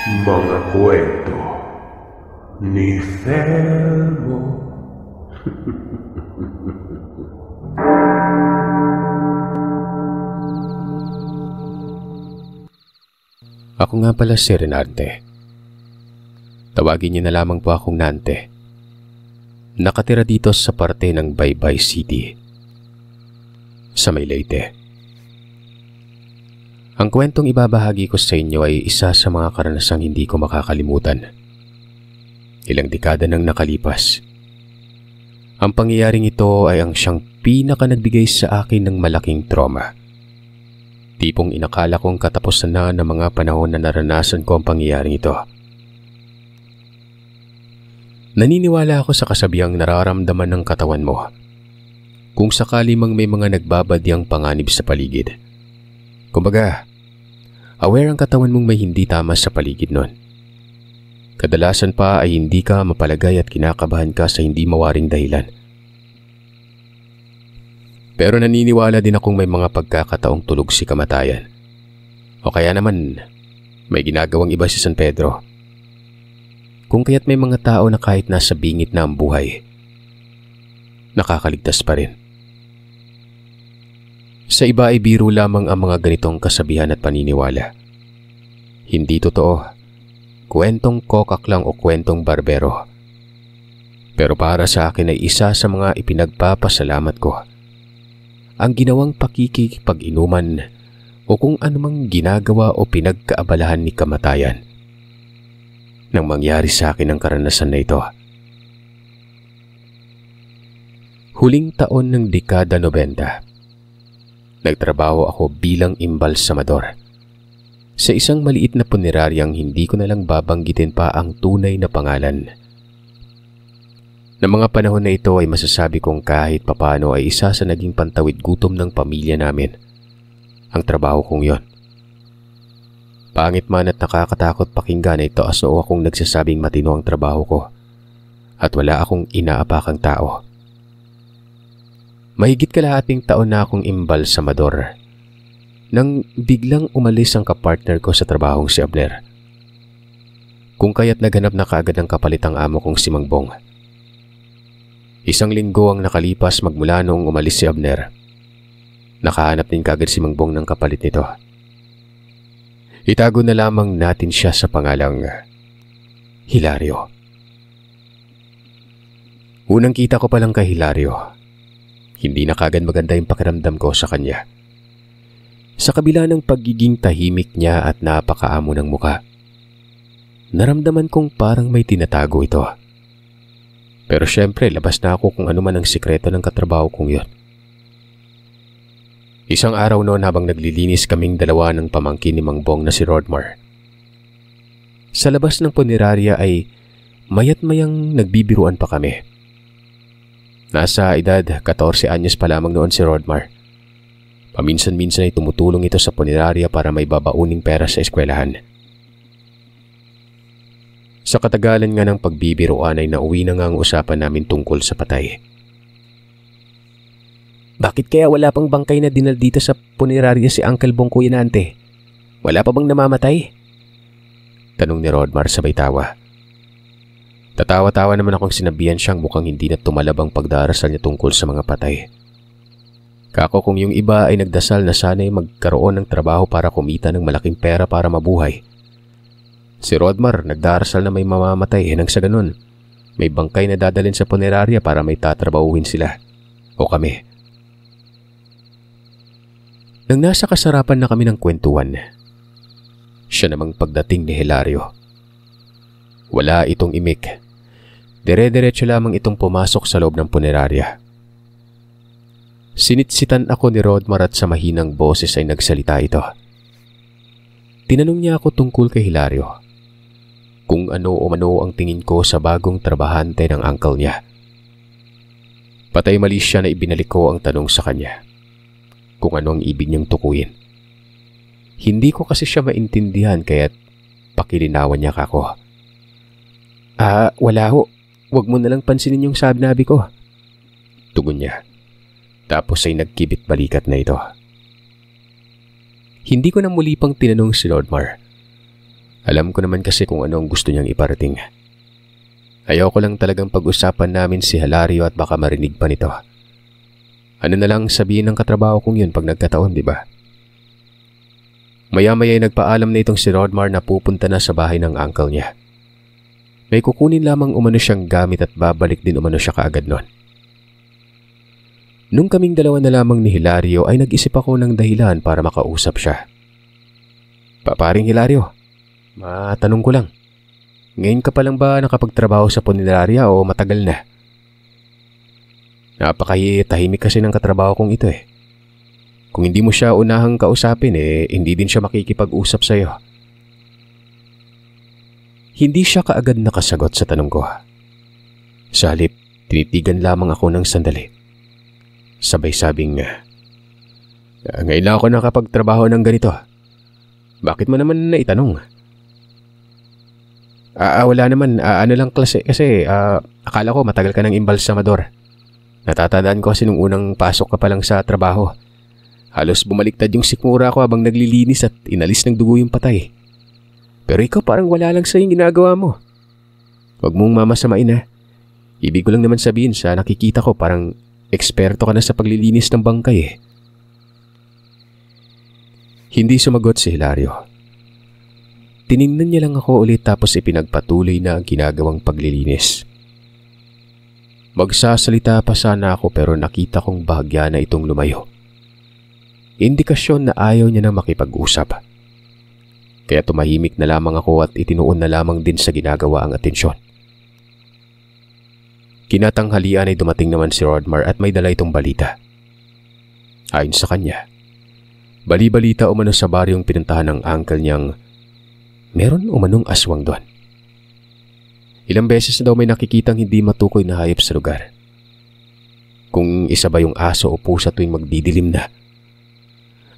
Mga kwento ni Felmo. Ako nga pala si Renarte. Tawagin niyo na lamang po akong Nante. Nakatira dito sa parte ng Baybay City, sa may Leyte. Ang kwentong ibabahagi ko sa inyo ay isa sa mga karanasang hindi ko makakalimutan. Ilang dekada nang nakalipas. Ang pangyayaring ito ay ang siyang pinaka nagbigay sa akin ng malaking trauma. Tipong inakala kong katapusan na ng mga panahon na naranasan ko ang pangyayaring ito. Naniniwala ako sa kasabihang nararamdaman ng katawan mo kung sakali mang may mga nagbabadyang panganib sa paligid. Kumbaga, aware ang katawan mong may hindi tama sa paligid nun. Kadalasan pa ay hindi ka mapalagay at kinakabahan ka sa hindi mawaring dahilan. Pero naniniwala din akong may mga pagkakataong tulog si kamatayan. O kaya naman, may ginagawang iba si San Pedro. Kung kaya't may mga tao na kahit nasa bingit na ang buhay, nakakaligtas pa rin. Sa iba ay biro lamang ang mga ganitong kasabihan at paniniwala. Hindi totoo. Kwentong kokak lang o kwentong barbero. Pero para sa akin ay isa sa mga ipinagpapasalamat ko. Ang ginawang pakikipag-inuman o kung anumang ginagawa o pinagkaabalahan ni kamatayan nang mangyari sa akin ang karanasan na ito. Huling taon ng dekada 90, nagtrabaho ako bilang imbalsamador sa isang maliit na puneraryang hindi ko na lang babanggitin pa ang tunay na pangalan. Ng mga panahon na ito ay masasabi kong kahit papano ay isa sa naging pantawid gutom ng pamilya namin ang trabaho kong yon. Pangit man at nakakatakot pakinggan ay taas noo akong nagsasabing matino ang trabaho ko at wala akong inaapakang tao. Mahigit kalahating taon na akong imbalsamador nang biglang umalis ang kapartner ko sa trabahong si Abner. Kung kaya't naganap na kaagad ang kapalitang amo kong si Mangbong. Isang linggo ang nakalipas magmula noong umalis si Abner. Nakahanap din kaagad si Mangbong ng kapalit nito. Itago na lamang natin siya sa pangalang Hilario. Unang kita ko pa lang kay Hilario, hindi na kaagad maganda yung pakiramdam ko sa kanya. Sa kabila ng pagiging tahimik niya at napakaamo ng muka, naramdaman kong parang may tinatago ito. Pero syempre, labas na ako kung ano man ang sikreto ng katrabaho kong yun. Isang araw noon habang naglilinis kaming dalawa ng pamangkin ni Mangbong na si Rodmar. Sa labas ng punerarya ay mayat-mayang nagbibiruan pa kami. Nasa edad 14 anyos pa lamang noon si Rodmar. Paminsan-minsan ay tumutulong ito sa punerarya para may babauning pera sa eskwelahan. Sa katagalan nga ng pagbibiruan ay nauwi na nga ang usapan namin tungkol sa patay. Bakit kaya wala pang bangkay na dinal dito sa punerarya si Uncle Bong, Kuya Nante? Wala pa bang namamatay? Tanong ni Rodmar sabay tawa. Tatawa-tawa naman akong sinabihan siyang mukhang hindi na tumalab ang pagdarasal niya tungkol sa mga patay. Kako kung yung iba ay nagdasal na sana'y magkaroon ng trabaho para kumita ng malaking pera para mabuhay. Si Rodmar nagdarasal na may mamamatay nang sa ganun, may bangkay na dadalhin sa punerarya para may tatrabahuhin sila. O kami. Nang nasa kasarapan na kami ng kwentuhan, siya namang pagdating ni Hilario. Wala itong imik. Dire-diretso lamang itong pumasok sa loob ng punerarya. Sinitsitan ako ni Rodmar at sa mahinang boses ay nagsalita ito. Tinanong niya ako tungkol kay Hilario. Kung ano o mano ang tingin ko sa bagong trabahante ng uncle niya. Patay mali siya na ibinalik ko ang tanong sa kanya. Kung ano ang ibig niyang tukuyin. Hindi ko kasi siya maintindihan kaya't pakilinawan niya kako. Wala ho. Huwag mo nalang pansinin yung sabi ko. Tugon niya. Tapos ay nagkibit balikat na ito. Hindi ko na muli pang tinanong si Rodmar. Alam ko naman kasi kung ano ang gusto niyang iparating. Ayoko lang talagang pag-usapan namin si Hilario at baka marinig pa nito. Ano na lang sabihin ng katrabaho kong yun pag nagkataon, di ba? Maya-maya ay nagpaalam na itong si Rodmar na pupunta na sa bahay ng uncle niya. May kukunin lamang umano siyang gamit at babalik din umano siya kaagad nun. Nung kaming dalawa na lamang ni Hilario ay nag-isip ako ng dahilan para makausap siya. Paparing Hilario, matanong ko lang. Ngayon ka pa lang ba nakapagtrabaho sa punerarya o matagal na? Napakahitahimik kasi ng katrabaho kong ito eh. Kung hindi mo siya unahang kausapin hindi din siya makikipag-usap sa iyo. Hindi siya kaagad nakasagot sa tanong ko. Sa halip, tinitigan lamang ako ng sandali. Sabay sabing, ngayon lang ako nakapagtrabaho ng ganito. Bakit mo naman naitanong? Wala naman, ano lang klase kasi akala ko matagal ka ng imbalsamador. Natatandaan ko kasi nung unang pasok ka pa lang sa trabaho. Halos bumaliktad yung sikmura ko habang naglilinis at inalis ng dugo yung patay. Pero ikaw parang wala lang sa yung ginagawa mo. Huwag mong mamasamain ha. Ibig ko lang naman sabihin sa nakikita ko parang eksperto ka na sa paglilinis ng bangkay eh. Hindi sumagot si Hilario. Tiningnan niya lang ako ulit tapos ipinagpatuloy na ang ginagawang paglilinis. Magsasalita pa sana ako pero nakita kong bahagya na itong lumayo. Indikasyon na ayaw niya nang makipag-usap. Kaya tumahimik na lamang ako at itinuon na lamang din sa ginagawa ang atensyon. Kinatanghalian ay dumating naman si Rodmar at may dala itong balita. Ayon sa kanya, bali-balita umano sa baryong pinuntahan ng uncle niyang meron umanong aswang doon. Ilang beses na daw may nakikitang hindi matukoy na hayop sa lugar. Kung isa ba yung aso o pusa tuwing magdidilim na.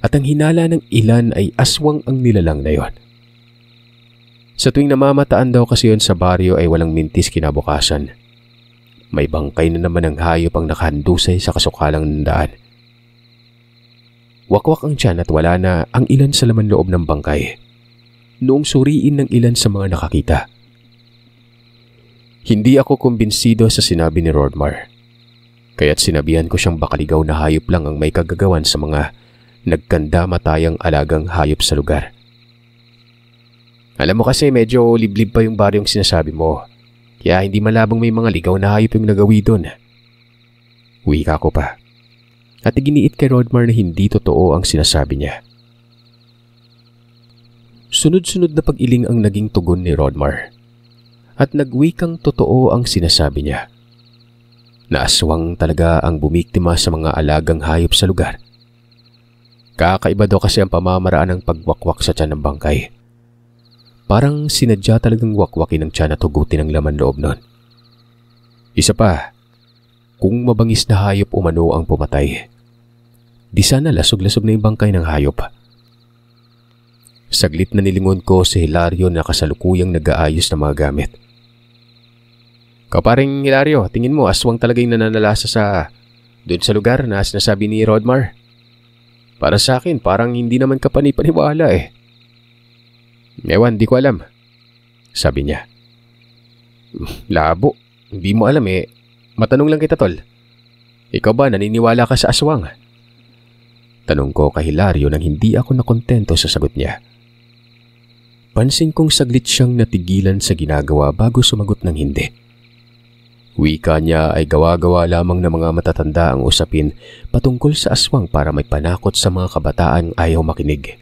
At ang hinala ng ilan ay aswang ang nilalang na yon. Sa tuwing namamataan daw kasi yon sa baryo ay walang mintis kinabukasan. May bangkay na naman ng hayop ang nakahandusay sa kasukalang ng daan. Wakwak ang tiyan at wala na ang ilan sa laman loob ng bangkay. Noong suriin ng ilan sa mga nakakita. Hindi ako kumbinsido sa sinabi ni Rodmar. Kaya't sinabihan ko siyang bakaligaw na hayop lang ang may kagagawan sa mga nagkanda-matayang alagang hayop sa lugar. Alam mo kasi medyo liblib pa yung baryong sinasabi mo. Kaya hindi malabong may mga ligaw na hayop yung nagawi doon. Wika ko pa. At iginiit kay Rodmar na hindi totoo ang sinasabi niya. Sunod-sunod na pag-iling ang naging tugon ni Rodmar. At nagwikang totoo ang sinasabi niya. Naaswang talaga ang bumiktima sa mga alagang hayop sa lugar. Kakaiba daw kasi ang pamamaraan ng pagwakwak sa tiyan ng bangkay. Parang sinadya talagang wakwakin ng tiyan at hugutin ang laman loob nun. Isa pa, kung mabangis na hayop umano ang pumatay, di sana lasog-lasog na yung bangkay ng hayop. Saglit na nilingon ko si Hilario na kasalukuyang nag-aayos ng mga gamit. Kaparing Hilario, tingin mo aswang talaga yung nananalasa doon sa lugar na sinasabi ni Rodmar? Para sa akin, parang hindi naman ka panipaniwala eh. Ewan, di ko alam. Sabi niya. Labo, hindi mo alam eh. Matanong lang kita tol. Ikaw ba naniniwala ka sa aswang? Tanong ko kay Hilario nang hindi ako nakontento sa sagot niya. Pansin kong saglit siyang natigilan sa ginagawa bago sumagot ng hindi. Wika niya ay gawa-gawa lamang ng mga matatanda ang usapin patungkol sa aswang para may panakot sa mga kabataan ayaw makinig.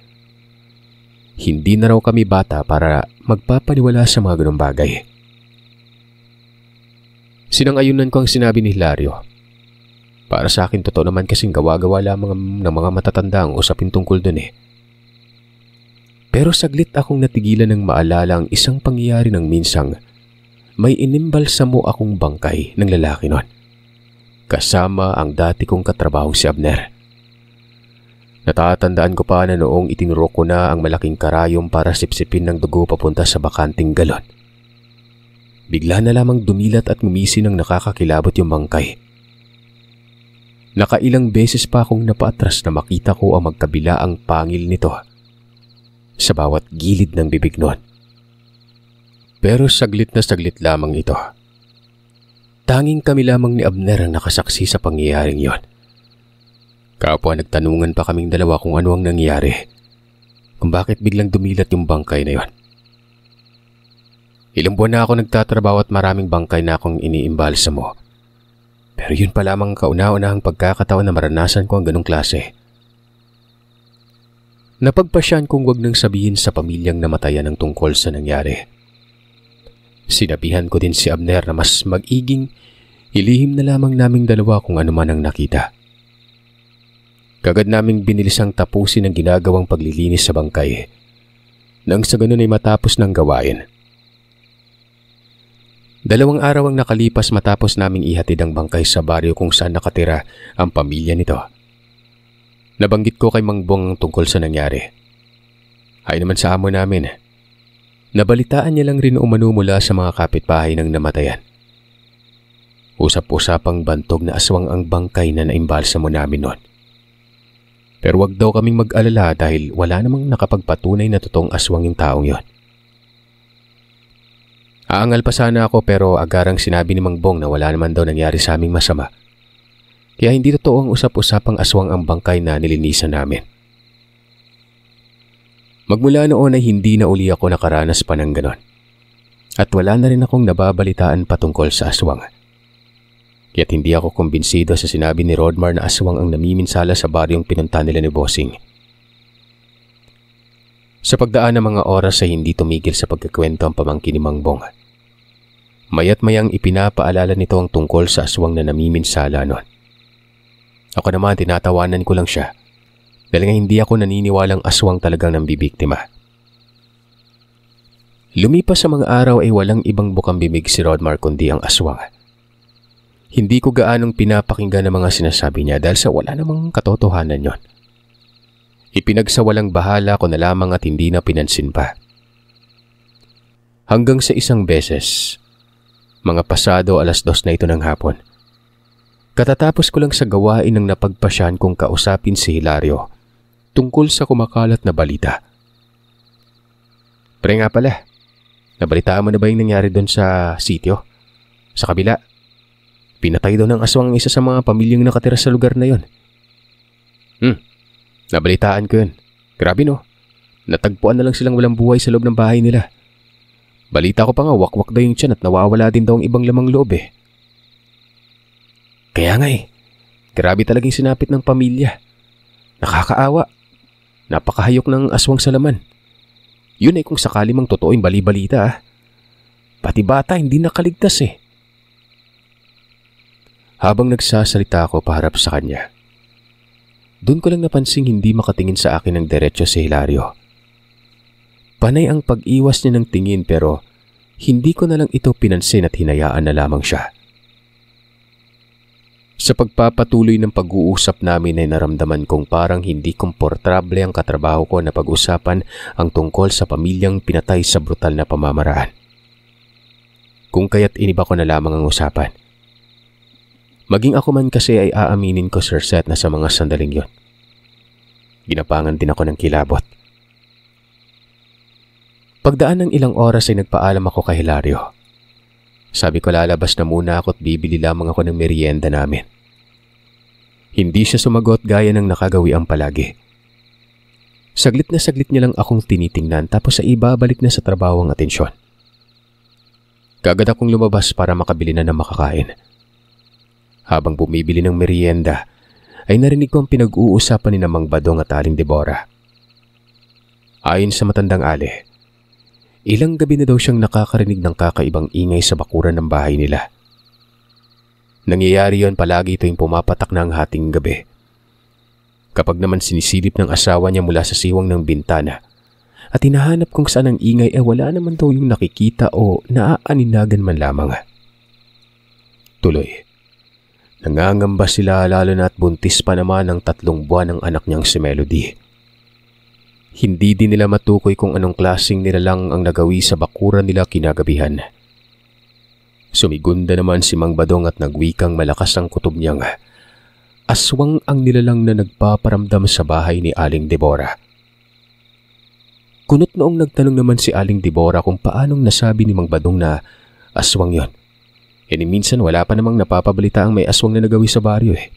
Hindi na raw kami bata para magpapaniwala sa mga ganong bagay. Sinang-ayunan ko ang sinabi ni Hilario. Para sa akin totoo naman kasing gawa-gawa lamang ng mga matatanda ang usapin tungkol dun eh. Pero saglit akong natigilan ng maalala ang isang pangyayari ng minsang may inimbalsamo akong bangkay ng lalaki nun. Kasama ang dati kong katrabaho si Abner. Natatandaan ko pa na noong itinuro ko na ang malaking karayom para sipsipin ng dugo papunta sa bakanting galon. Bigla na lamang dumilat at ngumisi ng nakakakilabot yung bangkay. Nakailang beses pa akong napaatras na makita ko ang magkabila ang pangil nito. Sa bawat gilid ng bibig nun, Pero saglit na saglit lamang ito. Tanging kami lamang ni Abner ang nakasaksi sa pangyayaring yon. Kapwa nagtanungan pa kaming dalawa kung ano ang nangyari, kung bakit biglang dumilat yung bangkay na yon. Ilang buwan na ako nagtatrabaho at maraming bangkay na akong iniimbalsa mo. Pero yun pa lamang kauna-unahang pagkakataon na maranasan ko ang ganong klase. Napagpasyan kong wag nang sabihin sa pamilyang namatayan ang tungkol sa nangyari. Sinabihan ko din si Abner na mas mag-iging ilihim na lamang naming dalawa kung ano man ang nakita. Kagad naming binilisang tapusin ang ginagawang paglilinis sa bangkay nang sa ganun ay matapos ng gawain. 2 araw ang nakalipas matapos naming ihatid ang bangkay sa baryo kung saan nakatira ang pamilya nito. Nabanggit ko kay Mang Bong tungkol sa nangyari. Ay naman sa amo namin, nabalitaan niya lang rin umano mula sa mga kapitbahay ng namatayan. Usap-usapang bantog na aswang ang bangkay na naimbalsa mo namin noon. Pero wag daw kaming mag-alala dahil wala namang nakapagpatunay na totoong aswang yung taong yon. Aangal pa sana ako pero agarang sinabi ni Mang Bong na wala naman daw nangyari sa aming masama. Kaya hindi totoo ang usap-usapang aswang ang bangkay na nilinisan namin. Magmula noon ay hindi na uli ako nakaranas pa ng ganon. At wala na rin akong nababalitaan patungkol sa aswang. Kaya't hindi ako kumbinsido sa sinabi ni Rodmar na aswang ang namiminsala sa baryong pinunta nila ni Bossing. Sa pagdaan ng mga oras ay hindi tumigil sa pagkakwento ang pamangkin ni Mang Bong. Maya't mayang ipinapaalala nito ang tungkol sa aswang na namiminsala noon. Ako naman tinatawanan ko lang siya dahil nga hindi ako naniniwalang aswang talagang nambibiktima. Lumipas sa mga araw ay walang ibang bukang bibig si Rodmar kundi ang aswang. Hindi ko gaanong pinapakinggan ang mga sinasabi niya dahil sa wala namang katotohanan yon. Ipinagsawalang bahala ko na lamang at hindi na pinansin pa. Hanggang sa isang beses, mga pasado 2:00 na ito ng hapon. Katatapos ko lang sa gawain ng napagpasyan kong kausapin si Hilario tungkol sa kumakalat na balita. Pre nga pala, nabalitaan mo na ba yung nangyari doon sa sitio? Sa kabila, pinatay daw ng aswang ang isa sa mga pamilyang nakatira sa lugar na yon. Nabalitaan ko yun. Grabe no, natagpuan na lang silang walang buhay sa loob ng bahay nila. Balita ko pa nga wakwak daw yung tiyan at nawawala din daw ang ibang lamang loob eh. Kaya nga eh, grabe talagang sinapit ng pamilya. Nakakaawa. Napakahayok ng aswang sa laman. Yun ay kung sakali mang totoo yung bali-balita ah. Pati bata hindi nakaligtas eh. Habang nagsasalita ako paharap sa kanya, doon ko lang napansing hindi makatingin sa akin ng diretso si Hilario. Panay ang pag-iwas niya ng tingin pero hindi ko na lang ito pinansin at hinayaan na lamang siya. Sa pagpapatuloy ng pag-uusap namin ay naramdaman kong parang hindi komportable ang katrabaho ko na pag-usapan ang tungkol sa pamilyang pinatay sa brutal na pamamaraan. Kung kaya't iniba ko na lamang ang usapan. Maging ako man kasi ay aaminin ko Sir Seth na sa mga sandaling yon. Ginapangan din ako ng kilabot. Pagdaan ng ilang oras ay nagpaalam ako kay Hilario. Sabi ko lalabas na muna ako at bibili lamang ako ng merienda namin. Hindi siya sumagot gaya ng nakagawiang palagi. Saglit na saglit niya lang akong tinitingnan tapos ay ibabalik na sa trabaho ang atensyon. Kagad akong lumabas para makabili na ng makakain. Habang bumibili ng merienda, ay narinig ko ang pinag-uusapan ni Mang Badong at Aling Deborah. Ayon sa matandang ale, ilang gabi na daw siyang nakakarinig ng kakaibang ingay sa bakuran ng bahay nila. Nangyayari yon palagi tuwing pumapatak na ang hating gabi. Kapag naman sinisilip ng asawa niya mula sa siwang ng bintana at hinahanap kung saan ang ingay ay wala naman daw yung nakikita o naaaninagan man lamang. Tuloy. Nangangamba sila lalo na at buntis pa naman ang 3 buwan ng anak niyang si Melody. Hindi din nila matukoy kung anong klaseng nilalang ang nagawi sa bakuran nila kinagabihan. Sumigunda naman si Mang Badong at nagwikang malakas ang kutob niyang aswang ang nilalang na nagpaparamdam sa bahay ni Aling Deborah. Kunot noong nagtanong naman si Aling Deborah kung paanong nasabi ni Mang Badong na aswang yon. Ni minsan wala pa namang napapabalita ang may aswang na nagawi sa baryo eh.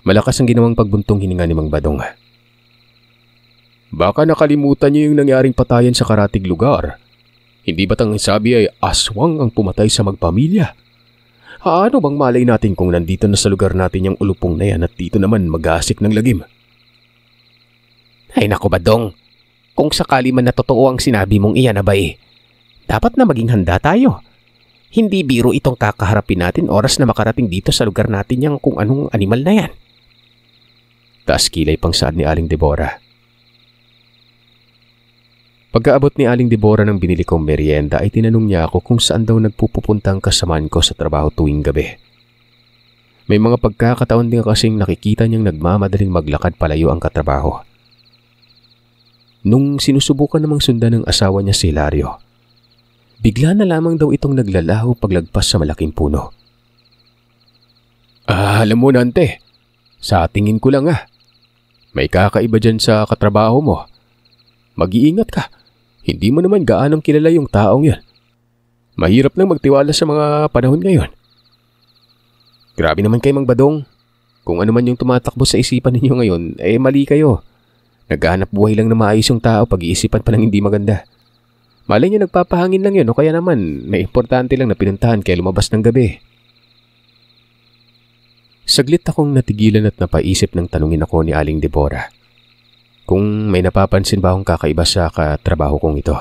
Malakas ang ginawang pagbuntong hininga ni Mang Badong. Baka nakalimutan niyo yung nangyaring patayan sa karatig lugar. Hindi ba't ang sabi ay aswang ang pumatay sa magpamilya? Ano bang malay natin kung nandito na sa lugar natin yung ulupong na yan at dito naman mag-aasik ng lagim? Ay naku Badong, kung sakali man na totoo ang sinabi mong iyan abay, dapat na maging handa tayo. Hindi biro itong kakaharapin natin oras na makarating dito sa lugar natin yung kung anong animal na yan. Taas kilay pang saad ni Aling Deborah. Pagkaabot ni Aling Deborah ng binili kong merienda ay tinanong niya ako kung saan daw nagpupupunta ang kasamaan ko sa trabaho tuwing gabi. May mga pagkakataon din kasing nakikita niyang nagmamadaling maglakad palayo ang katrabaho. Nung sinusubukan namang sundan ng asawa niya si Hilario, bigla na lamang daw itong naglalaho paglagpas sa malaking puno. Alam mo nante, sa tingin ko lang may kakaiba dyan sa katrabaho mo. Mag-iingat ka, hindi mo naman gaanong kilala yung taong yan. Mahirap nang magtiwala sa mga panahon ngayon. Grabe naman kay Mang Badong. Kung ano man yung tumatakbo sa isipan ninyo ngayon, mali kayo. Naghahanap buhay lang na maayos yung tao, pag-iisipan pa ng hindi maganda. Malay niyo nagpapahangin lang yun o kaya naman may importante lang na pinuntahan kaya lumabas ng gabi. Saglit akong natigilan at napaisip ng tanungin ako ni Aling Deborah kung may napapansin ba akong kakaiba sa katrabaho kong ito.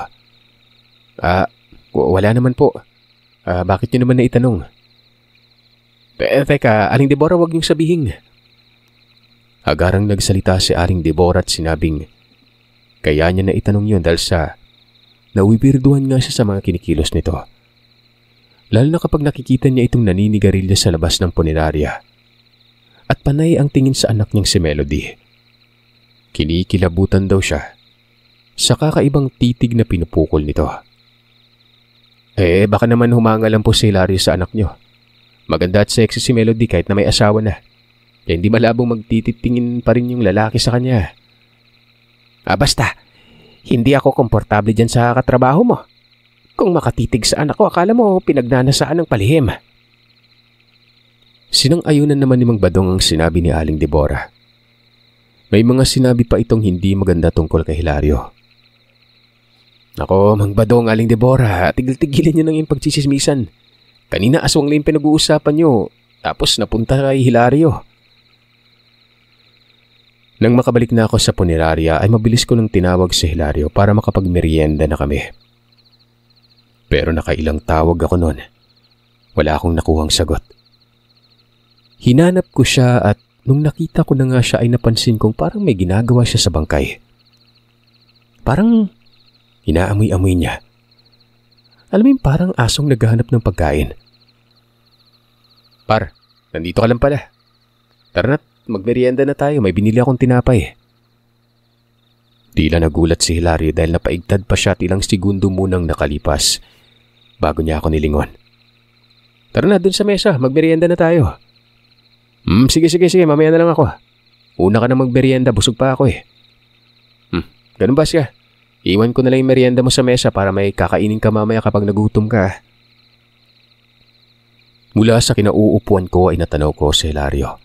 Wala naman po. Bakit niyo naman naitanong? Teka, Aling Deborah, wag niyong sabihin. Agarang nagsalita si Aling Deborah at sinabing kaya niya na itanong yun dahil sa nawibirduhan nga siya sa mga kinikilos nito. Lalo na kapag nakikita niya itong naninigarilya sa labas ng punerarya. At panay ang tingin sa anak niyang si Melody. Kinikilabutan daw siya sa kakaibang titig na pinupukol nito. Baka naman humanga lang po si Hilario sa anak niyo. Maganda at sexy si Melody kahit na may asawa na. Kaya hindi malabong magtititingin pa rin yung lalaki sa kanya. Basta, hindi ako komportable dyan sa katrabaho mo. Kung makatitig sa anak ko, akala mo pinagnanasaan ng palihim. Sinang-ayunan naman ni Mang Badong ang sinabi ni Aling Deborah. May mga sinabi pa itong hindi maganda tungkol kay Hilario. Nako, Mang Badong, Aling Deborah, tigil-tigilin niyo nang yung pagchichismisan. Kanina aswang lang yung pinag-uusapan niyo, tapos napunta kay Hilario. Nang makabalik na ako sa punerarya ay mabilis ko nang tinawag si Hilario para makapagmerienda na kami. Pero nakailang tawag ako noon. Wala akong nakuhang sagot. Hinanap ko siya at nung nakita ko na nga siya ay napansin kong parang may ginagawa siya sa bangkay. Parang inaamoy-amoy niya. Alam mo yung parang asong naghahanap ng pagkain. Par, nandito ka lang pala. Tara na't magmerienda na tayo, may binili akong tinapay. Tila nagulat si Hilario dahil napaigtad pa siya at ilang segundo munang nakalipas bago niya ako nilingon. Tara na dun sa mesa, magmerienda na tayo. Sige, mamaya na lang ako. Una ka na magmerienda, busog pa ako Ganun ba siya? Iwan ko na lang yung merienda mo sa mesa para may kakainin ka mamaya kapag nagutom ka. Mula sa kinauupuan ko ay natanaw ko si Hilario.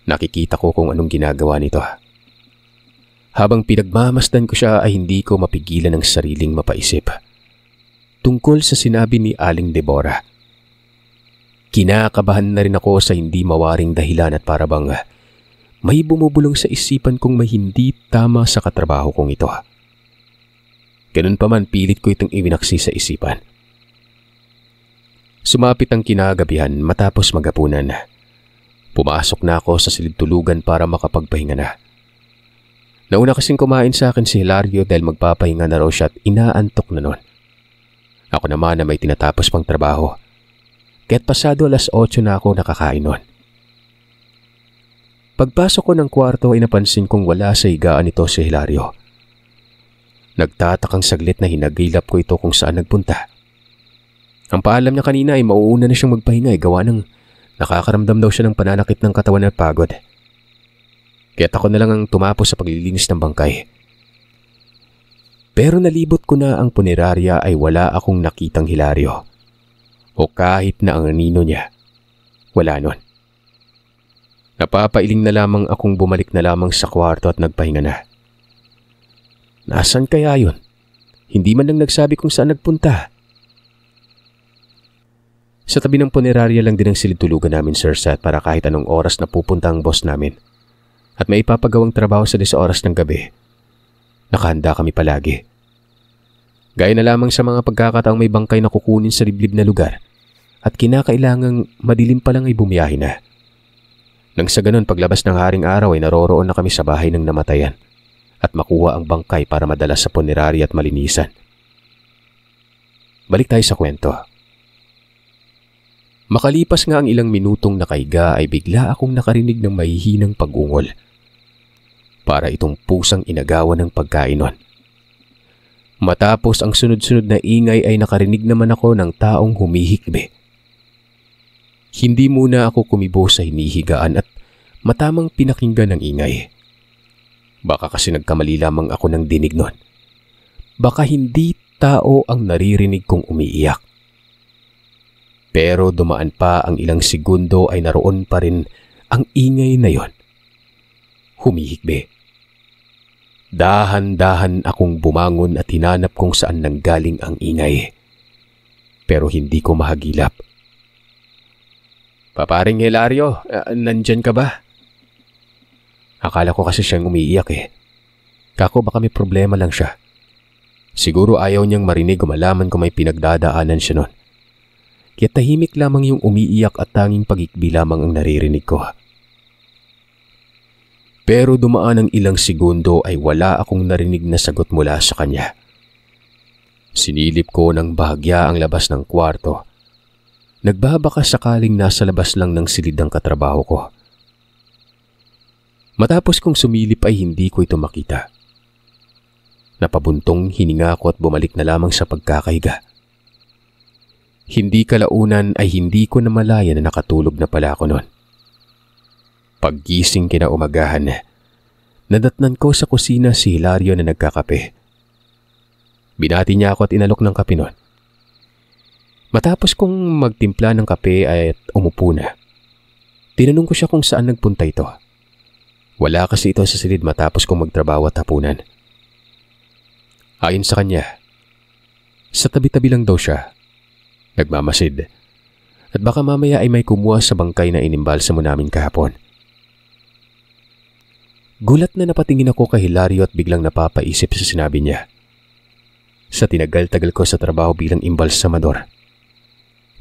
Nakikita ko kung anong ginagawa nito. Habang pinagmamasdan ko siya ay hindi ko mapigilan ang sariling mapaisip tungkol sa sinabi ni Aling Deborah. Kinakabahan na rin ako sa hindi mawaring dahilan at parabang may bumubulong sa isipan kong may hindi tama sa katrabaho kong ito. Ganun pa man, pilit ko itong iwinaksi sa isipan. Sumapit ang kinagabihan matapos maghapunan. Pumasok na ako sa silid-tulugan para makapagpahinga na. Nauna kasing kumain sa akin si Hilario dahil magpapahinga na raw siya at inaantok na nun. Ako naman na may tinatapos pang trabaho. Kaya't pasado 8:00 na ako nakakain nun. Pagpasok ko ng kwarto ay napansin kong wala sa higaan nito si Hilario. Nagtatakang saglit na hinagilap ko ito kung saan nagpunta. Ang paalam niya kanina ay mauuna na siyang magpahinga gawa ng nakakaramdam daw siya ng pananakit ng katawan at pagod. Kaya't ako na lang ang tumapos sa paglilinis ng bangkay. Pero nalibot ko na ang punerarya ay wala akong nakitang Hilario. O kahit na ang anino niya, wala nun. Napapailing na lamang akong bumalik na lamang sa kwarto at nagpahinga na. Nasaan kaya yun? Hindi man lang nagsabi kung saan nagpunta. Sa tabi ng punerarya lang din ang silid-tulugan namin, Sir Seth, para kahit anong oras na pupunta ang boss namin at may ipapagawang trabaho sa 10 oras ng gabi. Nakahanda kami palagi. Gaya na lamang sa mga pagkakataong may bangkay na kukunin sa liblib na lugar at kinakailangang madilim pa lang ay bumiyahe na. Nang sa ganun, paglabas ng haring araw ay naroroon na kami sa bahay ng namatayan at makuha ang bangkay para madala sa punerarya at malinisan. Balik tayo sa kwento. Makalipas nga ang ilang minutong nakaiga ay bigla akong nakarinig ng mahihinang pag-ungol. Para itong pusang inagawan ng pagkainon. Matapos ang sunod-sunod na ingay ay nakarinig naman ako ng taong humihikbi. Hindi muna ako kumibo sa hinihigaan at matamang pinakinggan ng ingay. Baka kasi nagkamali lamang ako ng dinig nun. Baka hindi tao ang naririnig kong umiiyak. Pero dumaan pa ang ilang segundo ay naroon pa rin ang ingay na yon. Humihikbi. Dahan-dahan akong bumangon at hinanap kung saan nanggaling ang ingay. Pero hindi ko mahagilap. Paparing Hilario, nandyan ka ba? Akala ko kasi siyang umiiyak eh. Kako baka may problema lang siya. Siguro ayaw niyang marinig o malaman kung may pinagdadaanan siya nun. Kaya tahimik lamang yung umiiyak at tanging pag-ikbi lamang ang naririnig ko. Pero dumaan ang ilang segundo ay wala akong narinig na sagot mula sa kanya. Sinilip ko ng bahagya ang labas ng kwarto. Nagbabaka sakaling nasa labas lang ng silid ang katrabaho ko. Matapos kong sumilip ay hindi ko ito makita. Napabuntong hininga ko at bumalik na lamang sa pagkakahiga. Hindi kalaunan ay hindi ko namalaya na nakatulog na pala ako noon. Paggising kinaumagahan, nadatnan ko sa kusina si Hilario na nagkakape. Binati niya ako at inalok ng kape noon. Matapos kong magtimpla ng kape at umupo na, tinanong ko siya kung saan nagpunta ito. Wala kasi ito sa silid matapos kong magtrabaho at hapunan. Ayon sa kanya, sa tabi-tabi lang daw siya. Nagmamasid. At baka mamaya ay may kumuha sa bangkay na inimbalsa mo namin kahapon. Gulat na napatingin ako kay Hilario at biglang napapaisip sa sinabi niya. Sa tinagal-tagal ko sa trabaho bilang imbalsamador,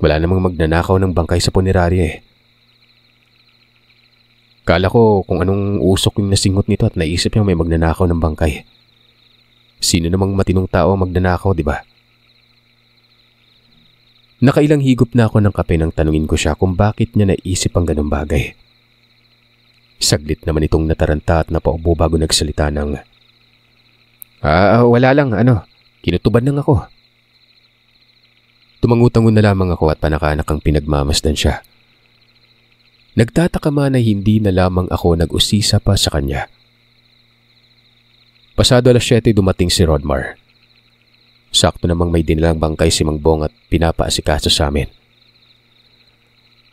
wala namang magnanakaw ng bangkay sa punerarya eh. Kala ko kung anong usok yung nasingot nito at naisip niya may magnanakaw ng bangkay. Sino namang matinong tao magnanakaw, di ba? Nakailang higop na ako ng kape nang tanungin ko siya kung bakit niya naisip ang ganong bagay. Saglit naman itong nataranta at napaubo bago nagsalita ng, wala lang, kinutuban lang ako. Tumangutangon na lamang ako at panakanak ang pinagmamasdan siya. Nagtataka man ay hindi na lamang ako nag-usisa pa sa kanya. Pasado 7:00 dumating si Rodmar. Sakto namang may dinilang bangkay si Mang Bong at pinapaasikaso sa amin.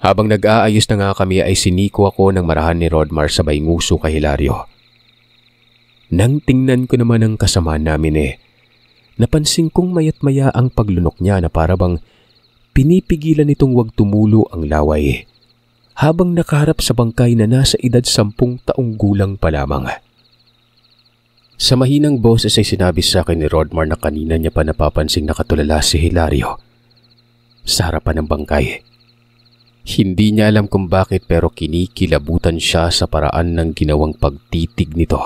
Habang nag-aayos na nga kami ay siniko ako ng marahan ni Rodmar sabay nguso kay Hilario. Nang tingnan ko naman ang kasamaan namin napansin kong mayat-maya ang paglunok niya na parabang pinipigilan nitong wag tumulo ang laway habang nakaharap sa bangkay na nasa edad 10 taong gulang pa lamang. Sa mahinang boses ay sinabi sa akin ni Rodmar na kanina niya pa napapansing nakatulala si Hilario sa harapan ng bangkay. Hindi niya alam kung bakit pero kinikilabutan siya sa paraan ng ginawang pagtitig nito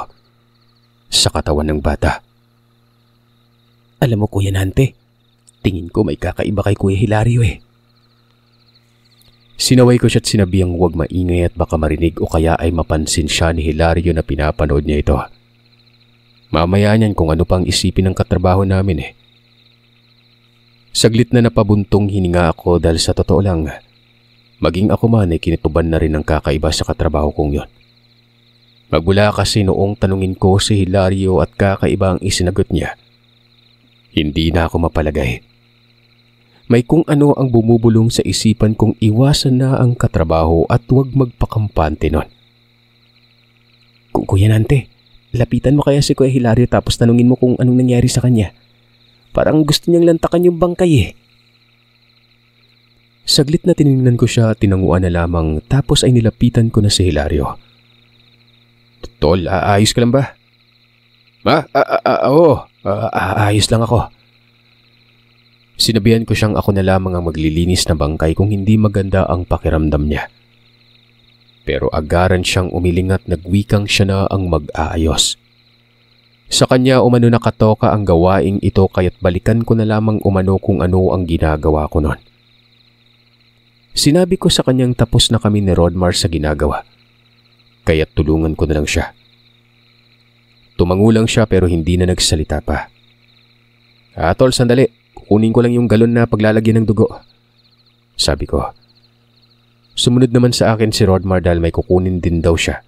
sa katawan ng bata. Alam mo Kuya Nante, tingin ko may kakaiba kay Kuya Hilario eh. Sinaway ko siya at sinabihang huwag maingay at baka marinig o kaya ay mapansin siya ni Hilario na pinapanood niya ito. Mamaya niyan kung ano pang isipin ng katrabaho namin eh. Saglit na napabuntong hininga ako dahil sa totoo lang, maging ako man ay kinituban na rin ng kakaiba sa katrabaho kong yon. Magmula kasi noong tanungin ko si Hilario at kakaiba ang isinagot niya, Hindi na ako mapalagay. May kung ano ang bumubulong sa isipan kong iwasan na ang katrabaho at huwag magpakampante nun. Kuya Nante, lapitan mo kaya si Kuya Hilario tapos tanungin mo kung anong nangyari sa kanya. Parang gusto niyang lantakan yung bangkay eh. Saglit na tiningnan ko siya, tinanguan na lamang tapos ay nilapitan ko na si Hilario. Tol, ayos ka lang ba? Oo, ayos lang ako. Sinabihan ko siyang ako na lamang ang maglilinis na bangkay kung hindi maganda ang pakiramdam niya. Pero agaran siyang umiling at nagwikang siya na ang mag-aayos. Sa kanya umano nakatoka ang gawaing ito kaya't balikan ko na lamang umano kung ano ang ginagawa ko noon. Sinabi ko sa kanyang tapos na kami ni Rodmar sa ginagawa. Kaya't tulungan ko na lang siya. Tumango lang siya pero hindi na nagsalita pa. Tol, sandali. Kukunin ko lang yung galon na paglalagyan ng dugo. Sabi ko. Sumunod naman sa akin si Rodmar dahil may kukunin din daw siya.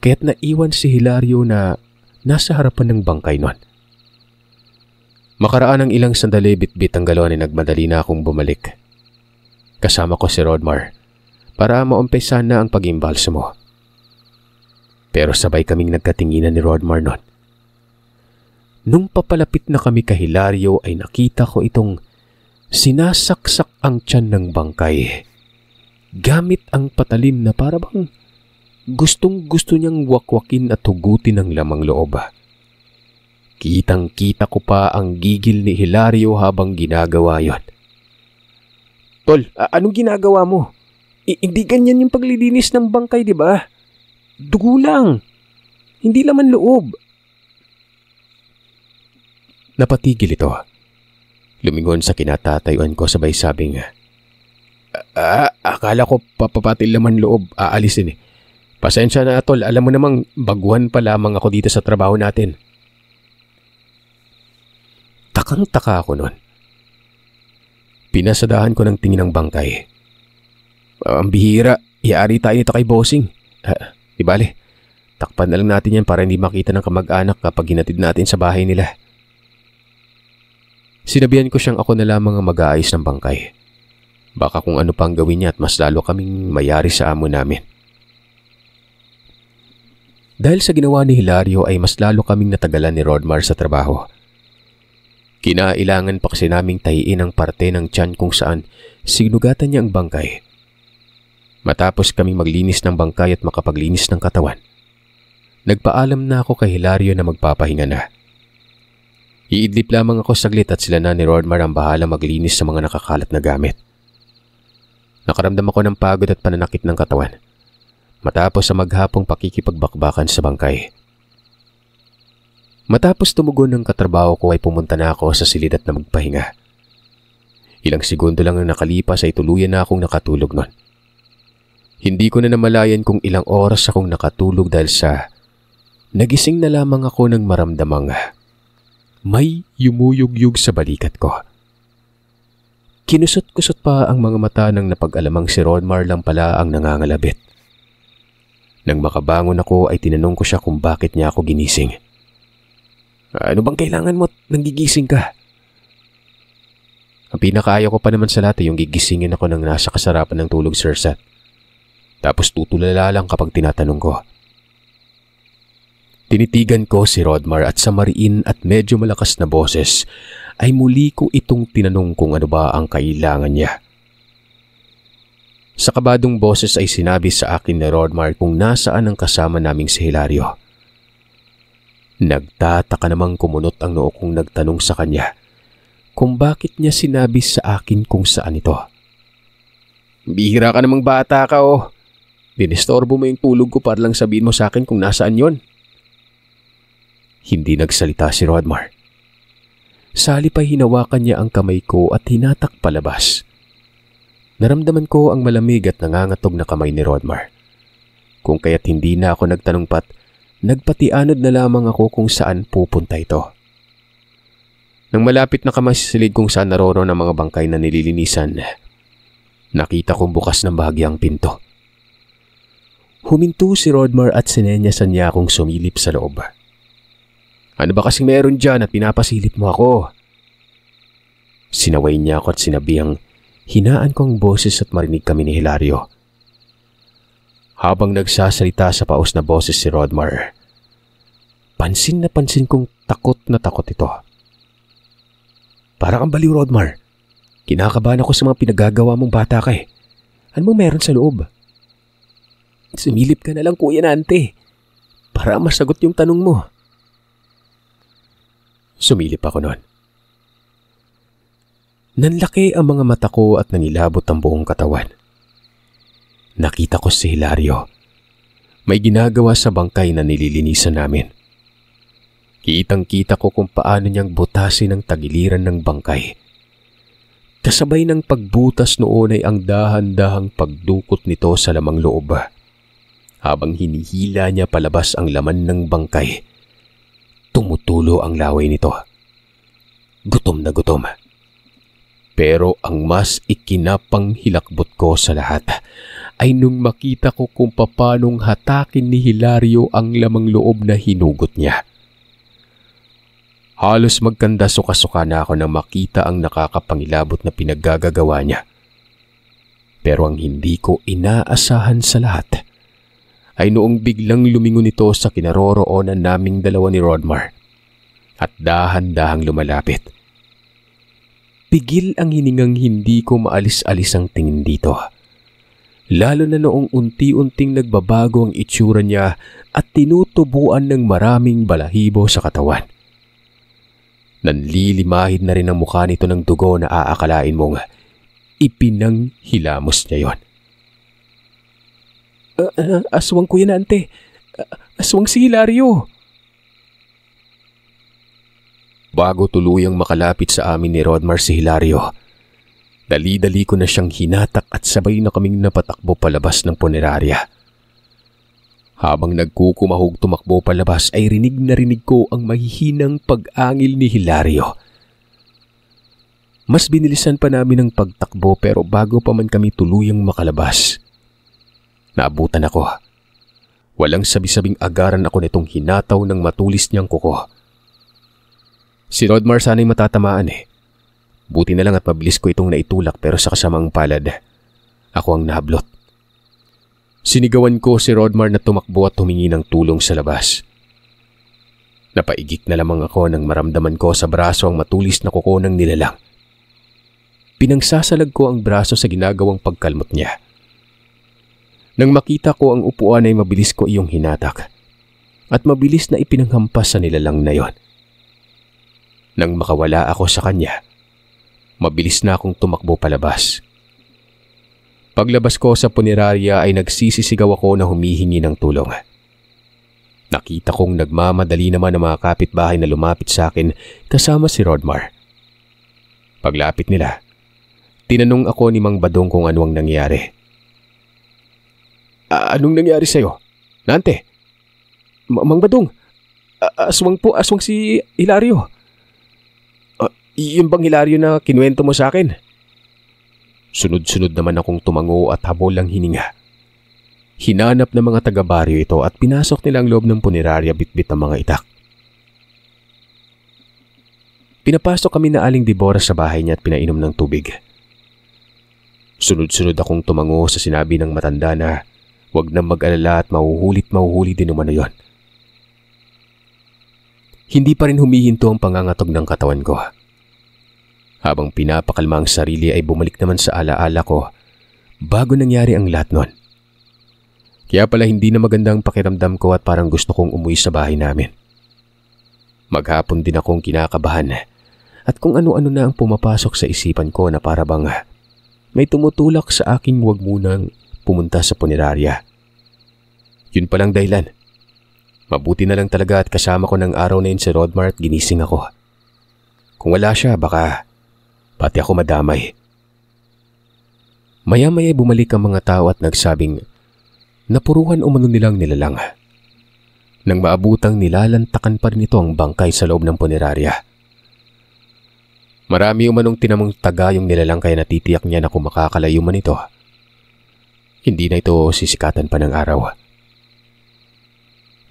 Kaya't naiwan si Hilario na nasa harapan ng bangkay nun. Makaraan ng ilang sandali bitbit ang galon ay nagmadali na akong bumalik. Kasama ko si Rodmar para maumpisa na ang pag-imbalsamo. Pero sabay kaming nagkatinginan ni Rodmar nun. Nung papalapit na kami kay Hilario ay nakita ko itong sinasaksak ang tiyan ng bangkay. Gamit ang patalim na parabang gustong-gusto niyang wakwakin at hugutin ang lamang loob. Kitang-kita ko pa ang gigil ni Hilario habang ginagawa yon. Tol, anong ginagawa mo? Hindi ganyan yung paglilinis ng bangkay, di ba? Dugo lang. Hindi laman loob. Napatigil ito. Lumingon sa kinatatayuan ko sabay sabing, akala ko papapatil laman loob, aalisin eh. Pasensya na tol, alam mo namang baguhan pa lamang ako dito sa trabaho natin. Takang-taka ako nun. Pinasadahan ko ng tingin ng bangkay. Ang bihira, iari tayo nito kay bossing. Di bale, takpan na lang natin yan para hindi makita ng kamag-anak kapag hinatid natin sa bahay nila. Sinabihan ko siyang ako na lamang ang mag-aayos ng bangkay. Baka kung ano pang gawin niya at mas lalo kaming mayari sa amo namin. Dahil sa ginawa ni Hilario ay mas lalo kaming natagalan ni Rodmar sa trabaho. Kinailangan pa kasi naming tahiin ang parte ng tiyan kung saan sinugatan niya ang bangkay. Matapos kaming maglinis ng bangkay at makapaglinis ng katawan, nagpaalam na ako kay Hilario na magpapahinga na. Iidlip lamang ako saglit at sila na ni Rodmar ang bahala maglinis sa mga nakakalat na gamit. Nakaramdam ako ng pagod at pananakit ng katawan matapos sa maghapong pakikipagbakbakan sa bangkay. Matapos tumugon ng katrabaho ko ay pumunta na ako sa silid at na magpahinga. Ilang segundo lang ang nakalipas ay tuluyan na akong nakatulog nun. Hindi ko na namalayan kung ilang oras akong nakatulog dahil sa nagising na lamang ako ng maramdamang may yumuyugyug sa balikat ko. Kinusot-kusot pa ang mga mata nang napag-alamang si Rodmar lang pala ang nangangalabit. Nang makabangon ako ay tinanong ko siya kung bakit niya ako ginising. Ano bang kailangan mo nang gigising ka? Ang pinakaayaw ko pa naman sa lahat ay yung gigisingin ako nang nasa kasarapan ng tulog, Sir Sat. Tapos tutulala lang kapag tinatanong ko. Tinitigan ko si Rodmar at sa mariin at medyo malakas na boses ay muli ko itong tinanong kung ano ba ang kailangan niya. Sa kabadong boses ay sinabi sa akin ni Rodmar kung nasaan ang kasama naming si Hilario. Nagtataka namang kumunot ang noo kong nagtanong sa kanya kung bakit niya sinabi sa akin kung saan ito. Bihira ka namang bata ka oh. Dinistorbo mo yung tulog ko para lang sabihin mo sa akin kung nasaan yon. Hindi nagsalita si Rodmar. Sali pa hinawakan niya ang kamay ko at hinatak palabas. Naramdaman ko ang malamig at nangangatog na kamay ni Rodmar. Kung kaya't hindi na ako nagtanong pat, nagpatianod na lamang ako kung saan pupunta ito. Nang malapit na kami sa silid kung saan naroon ang mga bangkay na nililinisan, nakita kong bukas ng bahagyang pinto. Huminto si Rodmar at sinenyasan niya akong sumilip sa loob. Ano ba kasing meron dyan at pinapasilip mo ako? Sinaway niya ako at sinabihang hinaan ko ang boses at marinig kami ni Hilario. Habang nagsasalita sa paus na boses si Rodmar, pansin kong takot na takot ito. Para kang baliw, Rodmar. Kinakabahan ako sa mga pinagagawa mong bata ka eh. Ano mo meron sa loob? Sumilip ka na lang, Kuya Nante, para masagot yung tanong mo. Sumilip ako noon. Nanlaki ang mga mata ko at nangilabot ang buong katawan. Nakita ko si Hilario. May ginagawa sa bangkay na nililinisan namin. Kitang-kita ko kung paano niyang butasin ang tagiliran ng bangkay. Kasabay ng pagbutas noon ay ang dahan-dahang pagdukot nito sa lamang loob. Habang hinihila niya palabas ang laman ng bangkay, tumutulo ang laway nito. Gutom na gutom. Pero ang mas ikinapang hilakbot ko sa lahat ay nung makita ko kung papanong hatakin ni Hilario ang lamang loob na hinugot niya. Halos magkanda suka-suka na ako nang makita ang nakakapangilabot na pinaggagawa niya. Pero ang hindi ko inaasahan sa lahat ay noong biglang lumingon ito sa kinaroroonan naming dalawa ni Rodmar at dahan-dahang lumalapit. Pigil ang hiningang hindi ko maalis-alis ang tingin dito. Lalo na noong unti-unting nagbabago ang itsura niya at tinutubuan ng maraming balahibo sa katawan. Nanlilimahid na rin ang mukha nito ng dugo na aakalain mong ipinanghilamos niya yon. Aswang, Kuya Nante. Aswang si Hilario. Bago tuluyang makalapit sa amin ni Rodmar si Hilario, dali-dali ko na siyang hinatak at sabay na kaming napatakbo palabas ng punerarya. Habang nagkukumahog tumakbo palabas ay rinig na rinig ko ang mahihinang pag-angil ni Hilario. Mas binilisan pa namin ang pagtakbo pero bago pa man kami tuluyang makalabas, naabutan ako. Walang sabi-sabing agaran ako nitong hinataw ng matulis niyang kuko. Si Rodmar sana'y matatamaan eh. Buti na lang at mabilis ko itong naitulak pero sa kasamang palad, ako ang nahablot. Sinigawan ko si Rodmar na tumakbo at humingi ng tulong sa labas. Napaigik na lamang ako nang maramdaman ko sa braso ang matulis na kuko ng nilalang. Pinangsasalag ko ang braso sa ginagawang pagkalmot niya. Nang makita ko ang upuan ay mabilis ko iyong hinatak at mabilis na ipinanghampas sa nilalang na yon. Nang makawala ako sa kanya, mabilis na akong tumakbo palabas. Paglabas ko sa punerarya ay nagsisisigaw ako na humihingi ng tulong. Nakita kong nagmamadali naman ang mga kapitbahay na lumapit sa akin kasama si Rodmar. Paglapit nila, tinanong ako ni Mang Badong kung ano ang nangyari. Anong nangyari sa'yo? Nante? Mang Badong, aswang si Hilario. Yung bang Hilario na kinuwento mo sa akin? Sunod-sunod naman akong tumango at habol ang hininga. Hinanap ng mga taga-baryo ito at pinasok nila ang loob ng punerarya bitbit ang mga itak. Pinapasok kami na Aling Debora sa bahay niya at pinainom ng tubig. Sunod-sunod akong tumango sa sinabi ng matanda na huwag na mag-alala at mahuhuli din naman na yon. Hindi pa rin humihinto ang pangangatog ng katawan ko. Habang pinapakalma ang sarili ay bumalik naman sa alaala ko bago nangyari ang lahat nun. Kaya pala hindi na magandang pakiramdam ko at parang gusto kong umuwi sa bahay namin. Maghapon din akong kinakabahan at kung ano-ano na ang pumapasok sa isipan ko na para bang may tumutulak sa aking huwag munang pumunta sa punerarya. Yun palang dahilan. Mabuti na lang talaga at kasama ko ng araw na yun si Rodmar at ginising ako. Kung wala siya, baka pati ako madamay. Maya-maya bumalik ang mga tao at nagsabing napuruhan umano nilang nilalang. Nang maabutang nilalantakan pa rin ito ang bangkay sa loob ng punerarya. Marami umanong tinamong taga yung nilalang kaya natitiyak niya na kung makakalayo man ito, hindi na ito sisikatan pa ng araw.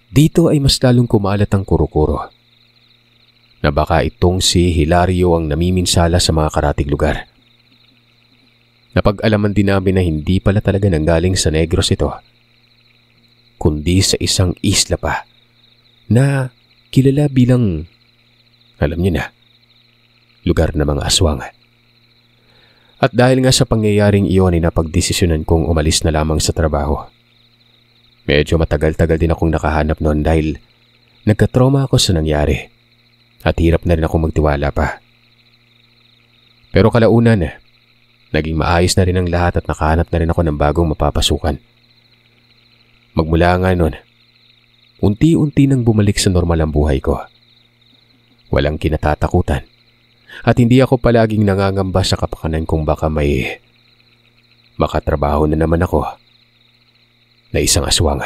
Dito ay mas lalong kumalat ang kuro-kuro. na baka itong si Hilario ang namiminsala sa mga karatig lugar. Napag-alaman din namin na hindi pala talaga nanggaling sa Negros ito, kundi sa isang isla pa na kilala bilang, alam niyo na, lugar ng mga aswang. At dahil nga sa pangyayaring iyon ay napagdesisyonan kong umalis na lamang sa trabaho. Medyo matagal-tagal din akong nakahanap noon dahil nagkatrauma ako sa nangyari at hirap na rin akong magtiwala pa. Pero kalaunan, naging maayos na rin ang lahat at nakahanap na rin ako ng bagong mapapasukan. Magmula nga noon, unti-unti nang bumalik sa normal ang buhay ko. Walang kinatatakutan at hindi ako palaging nangangamba sa kapakanan kung baka may makatrabaho na naman ako na isang aswang.